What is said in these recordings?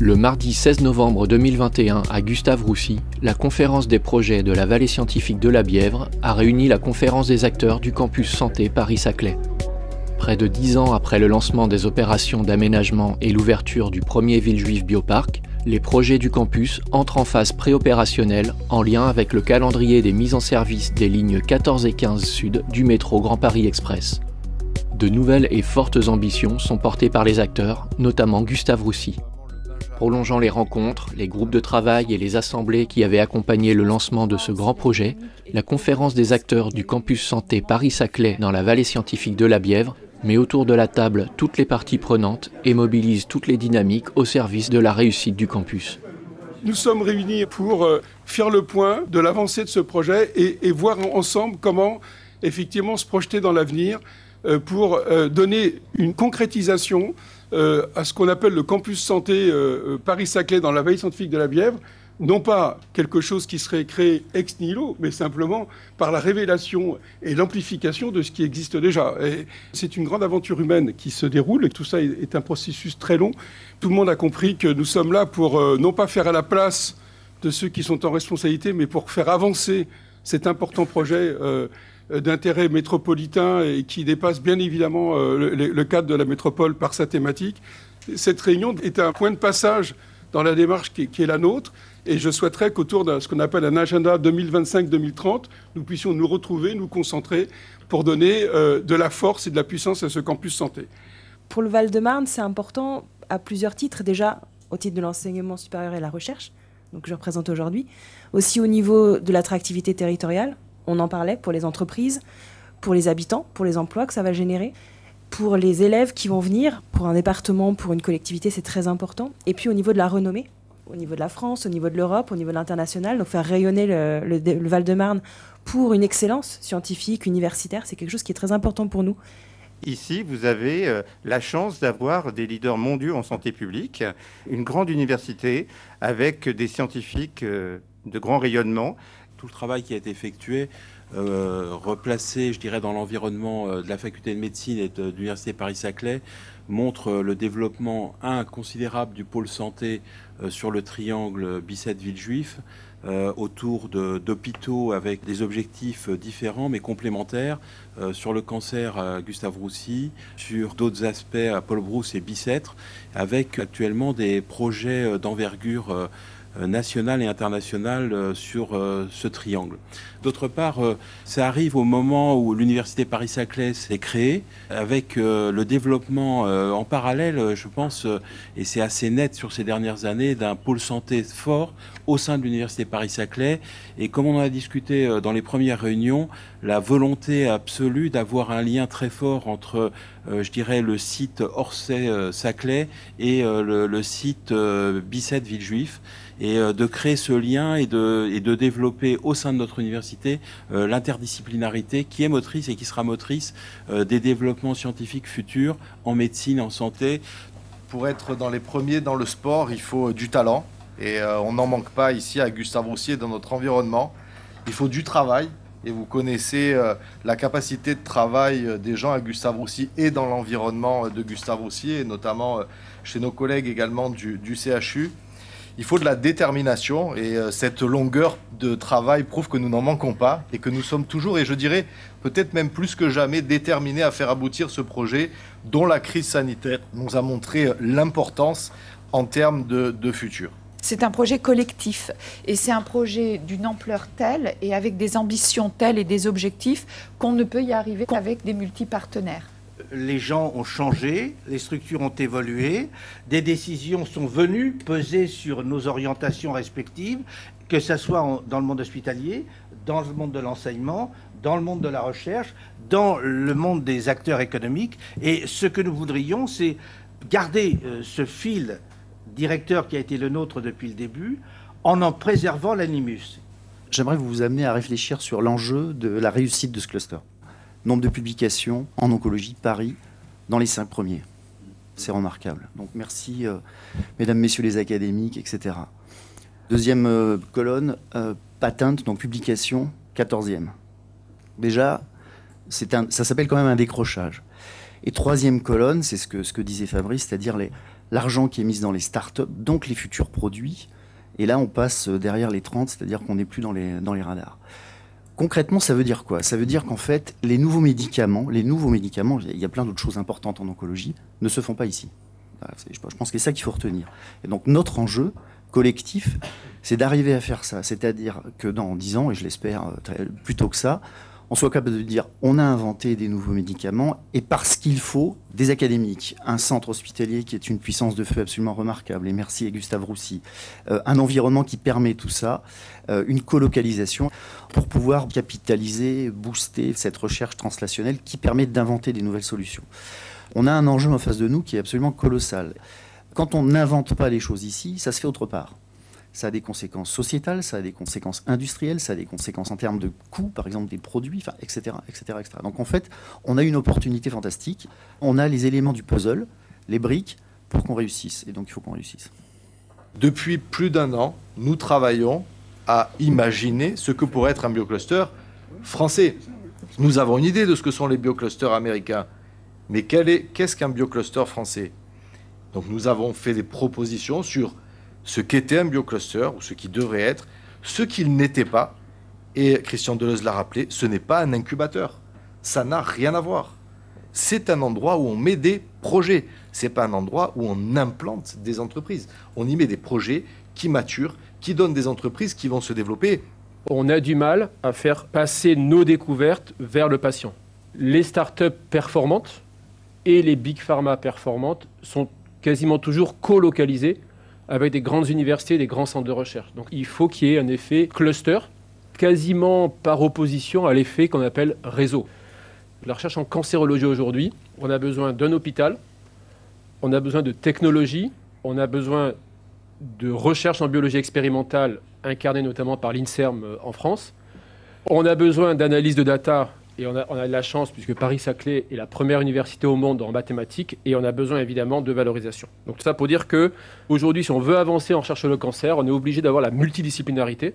Le mardi 16 novembre 2021, à Gustave-Roussy, la conférence des projets de la Vallée scientifique de la Bièvre a réuni la conférence des acteurs du campus santé Paris-Saclay. Près de 10 ans après le lancement des opérations d'aménagement et l'ouverture du premier Villejuif Bioparc, les projets du campus entrent en phase préopérationnelle en lien avec le calendrier des mises en service des lignes 14 et 15 Sud du métro Grand Paris Express. De nouvelles et fortes ambitions sont portées par les acteurs, notamment Gustave-Roussy. Prolongeant les rencontres, les groupes de travail et les assemblées qui avaient accompagné le lancement de ce grand projet, la conférence des acteurs du campus santé Paris-Saclay dans la Vallée scientifique de la Bièvre met autour de la table toutes les parties prenantes et mobilise toutes les dynamiques au service de la réussite du campus. Nous sommes réunis pour faire le point de l'avancée de ce projet et voir ensemble comment effectivement se projeter dans l'avenir pour donner une concrétisation à ce qu'on appelle le campus santé Paris-Saclay dans la Vallée scientifique de la Bièvre, non pas quelque chose qui serait créé ex nihilo, mais simplement par la révélation et l'amplification de ce qui existe déjà. Et c'est une grande aventure humaine qui se déroule, et tout ça est un processus très long. Tout le monde a compris que nous sommes là pour non pas faire à la place de ceux qui sont en responsabilité, mais pour faire avancer cet important projet d'intérêt métropolitain et qui dépasse bien évidemment le cadre de la métropole par sa thématique. Cette réunion est un point de passage dans la démarche qui est la nôtre, et je souhaiterais qu'autour de ce qu'on appelle un agenda 2025-2030, nous puissions nous retrouver, nous concentrer pour donner de la force et de la puissance à ce campus santé. Pour le Val-de-Marne, c'est important à plusieurs titres. Déjà, au titre de l'enseignement supérieur et la recherche, donc je représente aujourd'hui, aussi au niveau de l'attractivité territoriale. On en parlait pour les entreprises, pour les habitants, pour les emplois que ça va générer, pour les élèves qui vont venir, pour un département, pour une collectivité, c'est très important. Et puis au niveau de la renommée, au niveau de la France, au niveau de l'Europe, au niveau de l'international, donc faire rayonner le Val-de-Marne pour une excellence scientifique, universitaire, c'est quelque chose qui est très important pour nous. Ici, vous avez la chance d'avoir des leaders mondiaux en santé publique, une grande université avec des scientifiques de grand rayonnement. Tout le travail qui a été effectué, replacé, je dirais, dans l'environnement de la faculté de médecine et de l'université Paris-Saclay, montre le développement considérable du pôle santé sur le triangle Bicêtre-Villejuif, autour d'hôpitaux avec des objectifs différents mais complémentaires, sur le cancer à Gustave-Roussy, sur d'autres aspects à Paul-Brousse et Bicêtre, avec actuellement des projets d'envergure nationale et internationale sur ce triangle. D'autre part, ça arrive au moment où l'université Paris-Saclay s'est créée, avec le développement en parallèle, je pense, et c'est assez net sur ces dernières années, d'un pôle santé fort au sein de l'université Paris-Saclay. Et comme on en a discuté dans les premières réunions, la volonté absolue d'avoir un lien très fort entre, je dirais, le site Orsay-Saclay et le site Bicêtre-Villejuif, et de créer ce lien et de développer au sein de notre université l'interdisciplinarité qui est motrice et qui sera motrice des développements scientifiques futurs en médecine, en santé. Pour être dans les premiers dans le sport, il faut du talent, et on n'en manque pas ici à Gustave-Roussy et dans notre environnement. Il faut du travail, et vous connaissez la capacité de travail des gens à Gustave-Roussy et dans l'environnement de Gustave-Roussy, et notamment chez nos collègues également du CHU. Il faut de la détermination, et cette longueur de travail prouve que nous n'en manquons pas et que nous sommes toujours, et je dirais peut-être même plus que jamais, déterminés à faire aboutir ce projet dont la crise sanitaire nous a montré l'importance en termes de futur. C'est un projet collectif, et c'est un projet d'une ampleur telle et avec des ambitions telles et des objectifs qu'on ne peut y arriver qu'avec des multipartenaires. Les gens ont changé, les structures ont évolué, des décisions sont venues peser sur nos orientations respectives, que ce soit dans le monde hospitalier, dans le monde de l'enseignement, dans le monde de la recherche, dans le monde des acteurs économiques. Et ce que nous voudrions, c'est garder ce fil directeur qui a été le nôtre depuis le début, en préservant l'animus. J'aimerais vous amener à réfléchir sur l'enjeu de la réussite de ce cluster. Nombre de publications en oncologie, Paris, dans les 5 premiers. C'est remarquable. Donc merci, mesdames, messieurs les académiques, etc. Deuxième colonne, patente, donc publication, 14e. Déjà, ça s'appelle quand même un décrochage. Et troisième colonne, c'est ce que disait Fabrice, c'est-à-dire l'argent qui est mis dans les startups, donc les futurs produits. Et là, on passe derrière les 30, c'est-à-dire qu'on n'est plus dans les radars. Concrètement, ça veut dire quoi? Ça veut dire qu'en fait, les nouveaux médicaments, il y a plein d'autres choses importantes en oncologie, ne se font pas ici. Je pense que c'est ça qu'il faut retenir. Et donc, notre enjeu collectif, c'est d'arriver à faire ça. C'est-à-dire que dans 10 ans, et je l'espère plus tôt que ça, on soit capable de dire on a inventé des nouveaux médicaments et parce qu'il faut des académiques, un centre hospitalier qui est une puissance de feu absolument remarquable, et merci à Gustave Roussy, un environnement qui permet tout ça, une colocalisation pour pouvoir capitaliser, booster cette recherche translationnelle qui permet d'inventer des nouvelles solutions. On a un enjeu en face de nous qui est absolument colossal. Quand on n'invente pas les choses ici, ça se fait autre part. Ça a des conséquences sociétales, ça a des conséquences industrielles, ça a des conséquences en termes de coûts, par exemple des produits, etc., etc., etc. Donc en fait, on a une opportunité fantastique. On a les éléments du puzzle, les briques, pour qu'on réussisse. Et donc il faut qu'on réussisse. Depuis plus d'1 an, nous travaillons à imaginer ce que pourrait être un biocluster français. Nous avons une idée de ce que sont les bioclusters américains. Mais qu'est-ce qu'un biocluster français? Donc nous avons fait des propositions sur ce qu'était un biocluster, ou ce qui devrait être, ce qu'il n'était pas. Et Christian Deleuze l'a rappelé, ce n'est pas un incubateur. Ça n'a rien à voir. C'est un endroit où on met des projets. Ce n'est pas un endroit où on implante des entreprises. On y met des projets qui maturent, qui donnent des entreprises qui vont se développer. On a du mal à faire passer nos découvertes vers le patient. Les startups performantes et les big pharma performantes sont quasiment toujours co-localisées avec des grandes universités, des grands centres de recherche. Donc il faut qu'il y ait un effet cluster, quasiment par opposition à l'effet qu'on appelle réseau. La recherche en cancérologie aujourd'hui, on a besoin d'un hôpital, on a besoin de technologie, on a besoin de recherche en biologie expérimentale incarnée notamment par l'INSERM en France. On a besoin d'analyse de data, et on a de la chance puisque Paris-Saclay est la première université au monde en mathématiques, et on a besoin évidemment de valorisation. Donc tout ça pour dire qu'aujourd'hui, si on veut avancer en recherche sur le cancer, on est obligé d'avoir la multidisciplinarité.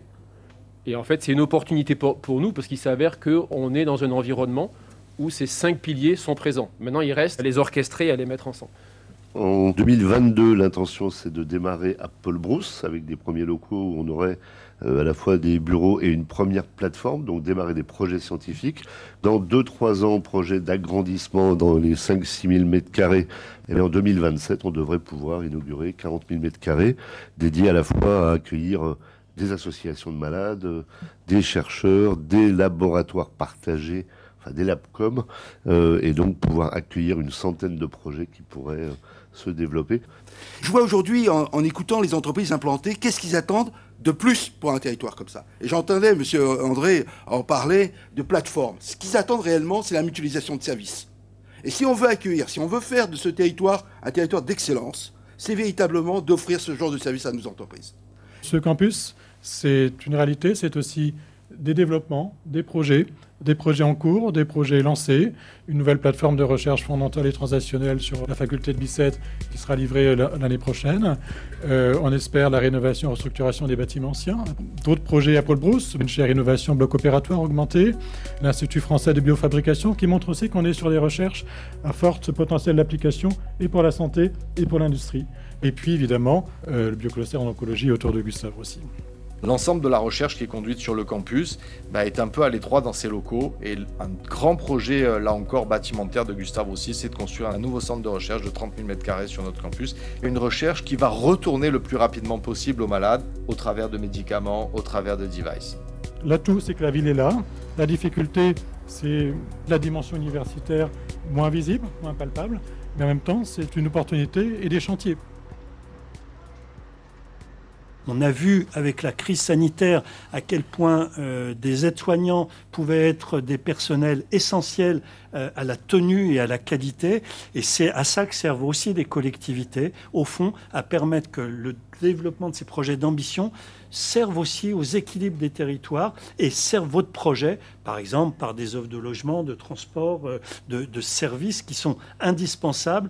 Et en fait, c'est une opportunité pour nous parce qu'il s'avère qu'on est dans un environnement où ces 5 piliers sont présents. Maintenant, il reste à les orchestrer et à les mettre ensemble. En 2022, l'intention, c'est de démarrer à Paul-Brousse avec des premiers locaux où on aurait à la fois des bureaux et une première plateforme, donc démarrer des projets scientifiques. Dans 2-3 ans, projet d'agrandissement dans les 5-6 000 m². Et en 2027, on devrait pouvoir inaugurer 40 000 m² dédiés à la fois à accueillir des associations de malades, des chercheurs, des laboratoires partagés, enfin des labcoms, et donc pouvoir accueillir une centaine de projets qui pourraient se développer. Je vois aujourd'hui, en écoutant les entreprises implantées, qu'est-ce qu'ils attendent de plus pour un territoire comme ça. Et j'entendais M. André en parler de plateforme. Ce qu'ils attendent réellement, c'est la mutualisation de services. Et si on veut accueillir, si on veut faire de ce territoire un territoire d'excellence, c'est véritablement d'offrir ce genre de services à nos entreprises. Ce campus, c'est une réalité, c'est aussi des développements, des projets en cours, des projets lancés, une nouvelle plateforme de recherche fondamentale et transactionnelle sur la faculté de Bicêtre qui sera livrée l'année prochaine. On espère la rénovation et restructuration des bâtiments anciens. D'autres projets à Paul-Brousse, une chaire innovation bloc opératoire augmenté, l'Institut français de biofabrication qui montre aussi qu'on est sur des recherches à fort potentiel d'application et pour la santé et pour l'industrie. Et puis évidemment, le biocluster en oncologie autour de Gustave Roussy. L'ensemble de la recherche qui est conduite sur le campus est un peu à l'étroit dans ces locaux. Et un grand projet, là encore, bâtimentaire de Gustave Roussy, c'est de construire un nouveau centre de recherche de 30 000 m² sur notre campus. Une recherche qui va retourner le plus rapidement possible aux malades au travers de médicaments, au travers de devices. L'atout, c'est que la ville est là. La difficulté, c'est la dimension universitaire moins visible, moins palpable. Mais en même temps, c'est une opportunité et des chantiers. On a vu avec la crise sanitaire à quel point des aides-soignants pouvaient être des personnels essentiels à la tenue et à la qualité. Et c'est à ça que servent aussi des collectivités, au fond, à permettre que le développement de ces projets d'ambition servent aussi aux équilibres des territoires et servent votre projet, par exemple, par des offres de logement, de transport, de services qui sont indispensables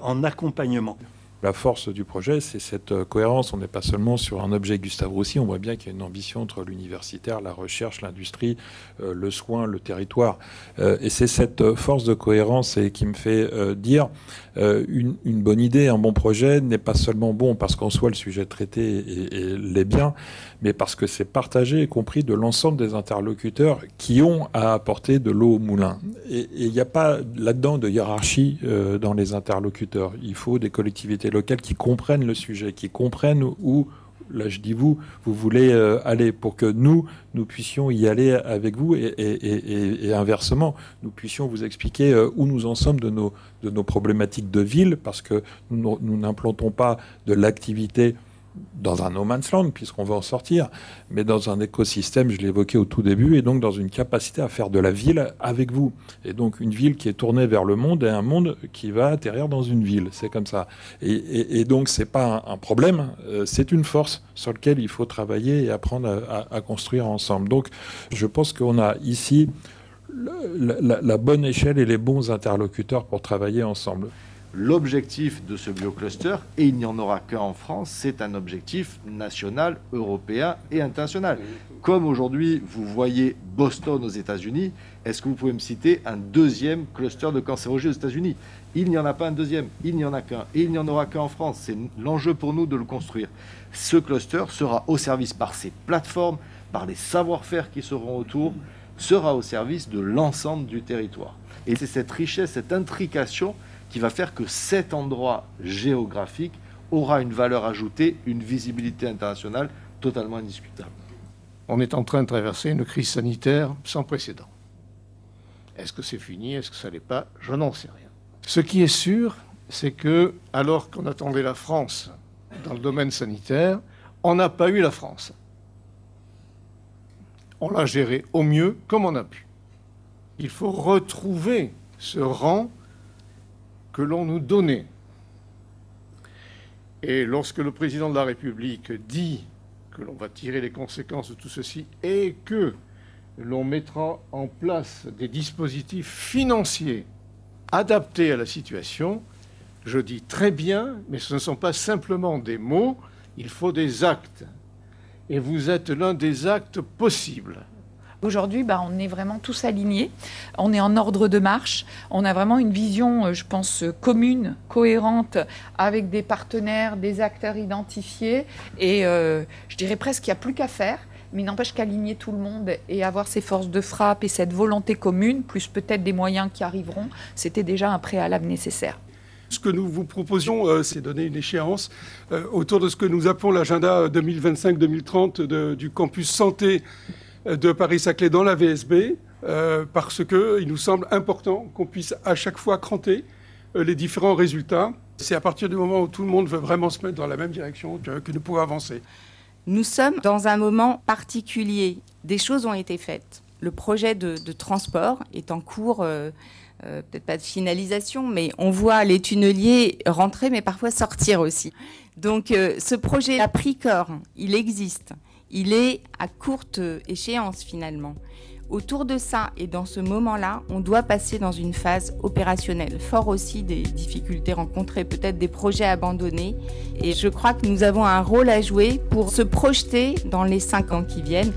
en accompagnement. La force du projet, c'est cette cohérence. On n'est pas seulement sur un objet Gustave Roussy, on voit bien qu'il y a une ambition entre l'universitaire, la recherche, l'industrie, le soin, le territoire. Et c'est cette force de cohérence qui me fait dire une bonne idée, un bon projet n'est pas seulement bon parce qu'en soi le sujet traité l'est bien, mais parce que c'est partagé et compris de l'ensemble des interlocuteurs qui ont à apporter de l'eau au moulin. Et il n'y a pas là-dedans de hiérarchie dans les interlocuteurs. Il faut des collectivités locales qui comprennent le sujet, qui comprennent où, là je dis vous voulez aller pour que nous puissions y aller avec vous et inversement, nous puissions vous expliquer où nous en sommes de nos problématiques de ville, parce que nous n'implantons pas de l'activité dans un no man's land, puisqu'on va en sortir, mais dans un écosystème, je l'évoquais au tout début, et donc dans une capacité à faire de la ville avec vous. Et donc une ville qui est tournée vers le monde et un monde qui va atterrir dans une ville. C'est comme ça. Et donc c'est pas un problème, c'est une force sur laquelle il faut travailler et apprendre à construire ensemble. Donc je pense qu'on a ici la bonne échelle et les bons interlocuteurs pour travailler ensemble. L'objectif de ce biocluster, et il n'y en aura qu'un en France, c'est un objectif national, européen et international. Comme aujourd'hui, vous voyez Boston aux États-Unis, est-ce que vous pouvez me citer un deuxième cluster de cancérologie aux États-Unis? Il n'y en a pas un deuxième, il n'y en a qu'un, et il n'y en aura qu'un en France. C'est l'enjeu pour nous de le construire. Ce cluster sera au service par ces plateformes, par les savoir-faire qui seront autour, sera au service de l'ensemble du territoire. Et c'est cette richesse, cette intrication qui va faire que cet endroit géographique aura une valeur ajoutée, une visibilité internationale totalement indiscutable. On est en train de traverser une crise sanitaire sans précédent. Est-ce que c'est fini? Est-ce que ça l'est pas? Je n'en sais rien. Ce qui est sûr, c'est que, alors qu'on attendait la France dans le domaine sanitaire, on n'a pas eu la France. On l'a gérée au mieux comme on a pu. Il faut retrouver ce rang que l'on nous donnait. Et lorsque le président de la République dit que l'on va tirer les conséquences de tout ceci et que l'on mettra en place des dispositifs financiers adaptés à la situation, je dis très bien, mais ce ne sont pas simplement des mots, il faut des actes. Et vous êtes l'un des actes possibles. Aujourd'hui, on est vraiment tous alignés, on est en ordre de marche, on a vraiment une vision, je pense, commune, cohérente, avec des partenaires, des acteurs identifiés, et je dirais presque qu'il n'y a plus qu'à faire, mais il n'empêche qu'aligner tout le monde et avoir ces forces de frappe et cette volonté commune, plus peut-être des moyens qui arriveront, c'était déjà un préalable nécessaire. Ce que nous vous proposions, c'est donner une échéance autour de ce que nous appelons l'agenda 2025-2030 du campus santé de Paris-Saclay dans la VSB, parce qu'il nous semble important qu'on puisse à chaque fois cranter les différents résultats. C'est à partir du moment où tout le monde veut vraiment se mettre dans la même direction que nous pouvons avancer. Nous sommes dans un moment particulier. Des choses ont été faites. Le projet de transport est en cours, peut-être pas de finalisation, mais on voit les tunneliers rentrer, mais parfois sortir aussi. Donc ce projet a pris corps, il existe. Il est à courte échéance finalement. Autour de ça et dans ce moment-là, on doit passer dans une phase opérationnelle. Fort aussi des difficultés rencontrées, peut-être des projets abandonnés. Et je crois que nous avons un rôle à jouer pour se projeter dans les 5 ans qui viennent.